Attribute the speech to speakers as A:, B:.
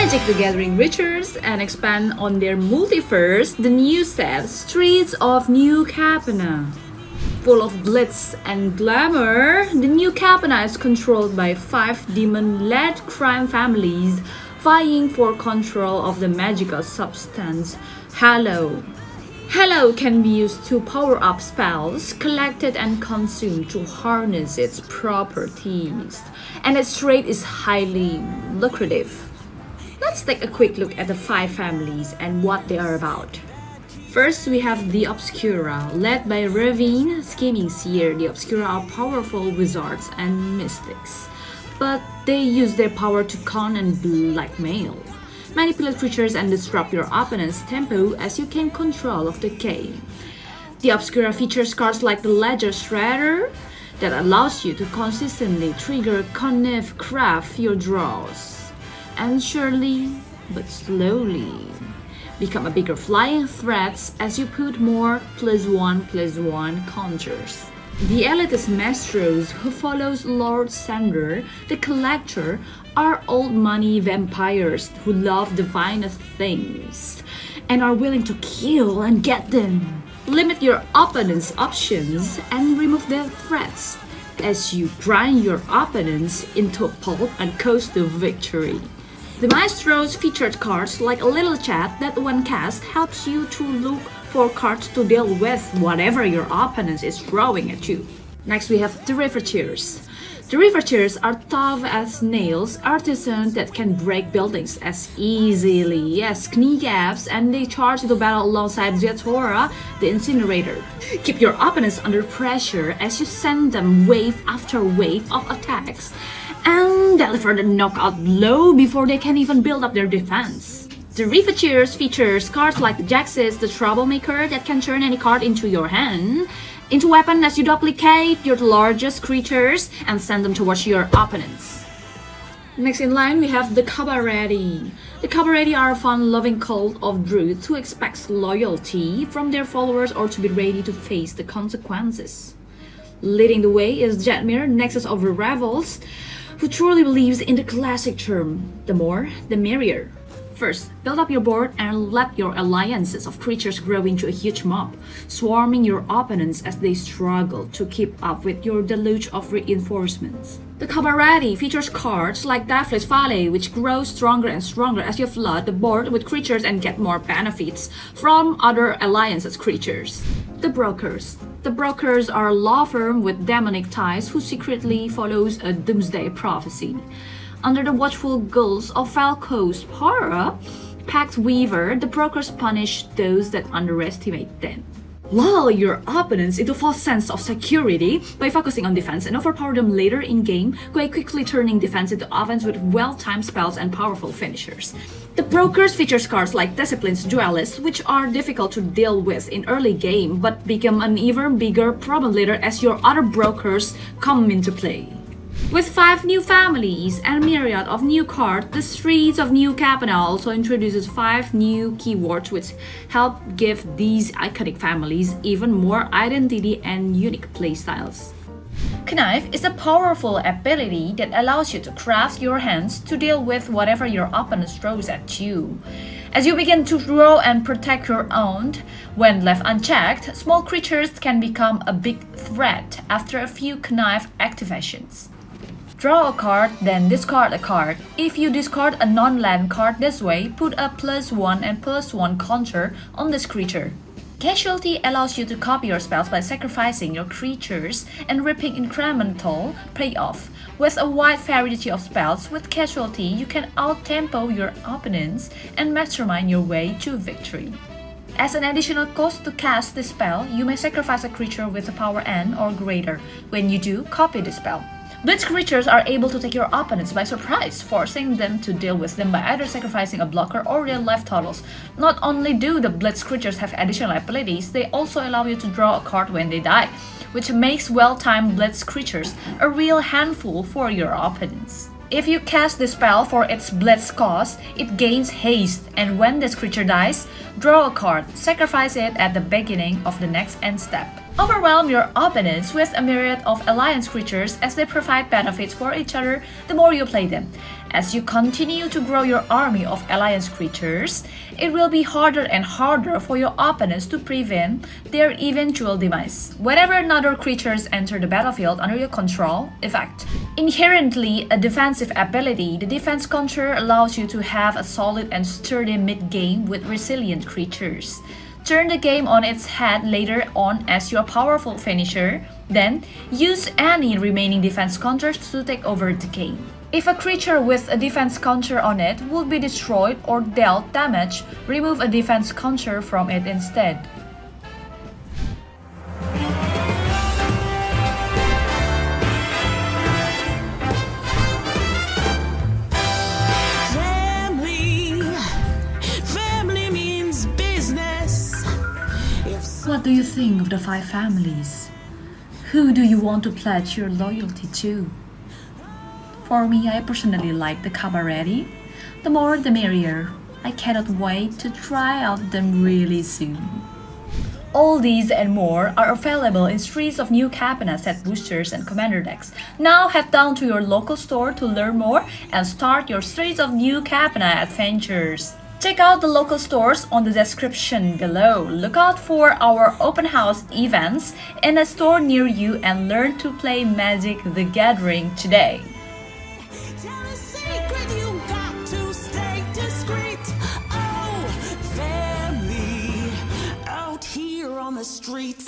A: Magic the Gathering Riches and expand on their multiverse, the new set Streets of New Capenna. Full of glitz and glamour, the new Capenna is controlled by 5 demon-led crime families vying for control of the magical substance Halo. Halo can be used to power up spells collected and consumed to harness its properties, and its trade is highly lucrative. Let's take a quick look at the 5 families and what they are about. First, we have the Obscura, led by Ravine Scheming Seer. The Obscura are powerful wizards and mystics, but they use their power to con and blackmail, manipulate creatures and disrupt your opponent's tempo as you gain control of the game. The Obscura features cards like the Ledger Shredder that allows you to consistently trigger connect craft your draws, and surely but slowly become a bigger flying threat as you put more +1/+1 counters. The Elitist Maestros who follows Lord Sander, the Collector, are old money vampires who love the finest things and are willing to kill and get them. Limit your opponent's options and remove their threats as you grind your opponents into pulp and coast to victory. The Maestros featured cards like a little chat that when cast helps you to look for cards to deal with whatever your opponent is throwing at you. Next we have the Riveters. The Riveters are tough as nails artisans that can break buildings as easily as kneecaps, and they charge into battle alongside Zetora, the Incinerator. Keep your opponents under pressure as you send them wave after wave of attacks and deliver the knockout blow before they can even build up their defense. The Riveters features cards like the Jaxis, the Troublemaker, that can turn any card into your hand into weapon as you duplicate your largest creatures and send them towards your opponents. Next in line we have the Kabba. The Kabba are a fun-loving cult of druids who expects loyalty from their followers or to be ready to face the consequences. Leading the way is Jetmir, Nexus of Revels, who truly believes in the classic term, the more, the merrier. First, build up your board and let your alliances of creatures grow into a huge mob, swarming your opponents as they struggle to keep up with your deluge of reinforcements. The Kabba features cards like Daphlis Valley, which grows stronger and stronger as you flood the board with creatures and get more benefits from other alliances' creatures. The Brokers. The Brokers are a law firm with demonic ties who secretly follows a doomsday prophecy. Under the watchful goals of Falco's Para, Pact Weaver, the Brokers punish those that underestimate them. Lull your opponents into false sense of security by focusing on defense and overpower them later in game, quite quickly turning defense into offense with well-timed spells and powerful finishers. The Brokers features cards like Discipline's Duelist, which are difficult to deal with in early game but become an even bigger problem later as your other Brokers come into play. With 5 new families and a myriad of new cards, the Streets of New Capenna also introduces 5 new keywords which help give these iconic families even more identity and unique playstyles. Knife is a powerful ability that allows you to craft your hands to deal with whatever your opponent throws at you. As you begin to grow and protect your own, when left unchecked, small creatures can become a big threat after a few Knife activations. Draw a card, then discard a card. If you discard a non-land card this way, put a +1 and +1 counter on this creature. Casualty allows you to copy your spells by sacrificing your creatures and reaping incremental payoff. With a wide variety of spells, with Casualty you can out-tempo your opponents and mastermind your way to victory. As an additional cost to cast this spell, you may sacrifice a creature with a power N or greater. When you do, copy the spell. Blitz creatures are able to take your opponents by surprise, forcing them to deal with them by either sacrificing a blocker or their life totals. Not only do the Blitz creatures have additional abilities, they also allow you to draw a card when they die, which makes well-timed Blitz creatures a real handful for your opponents. If you cast the spell for its Blitz cost, it gains haste, and when this creature dies, draw a card, sacrifice it at the beginning of the next end step. Overwhelm your opponents with a myriad of alliance creatures as they provide benefits for each other the more you play them. As you continue to grow your army of alliance creatures, it will be harder and harder for your opponents to prevent their eventual demise. Whenever another creatures enter the battlefield under your control, effect. Inherently a defensive ability, the defense counter allows you to have a solid and sturdy mid-game with resilient creatures. Turn the game on its head later on as your powerful finisher, then use any remaining defense counters to take over the game. If a creature with a defense counter on it would be destroyed or dealt damage, remove a defense counter from it instead. What do you think of the 5 families? Who do you want to pledge your loyalty to? For me, I personally like the Kabba. The more the merrier. I cannot wait to try out them really soon. All these and more are available in streets of new Capenna set boosters and commander decks. Now head down to your local store to learn more and start your streets of new Capenna adventures. Check out the local stores on the description below. Look out for our open house events in a store near you and learn to play Magic the Gathering today.
B: Tell a secret, you got to stay discreet. Oh, family, out here on the streets.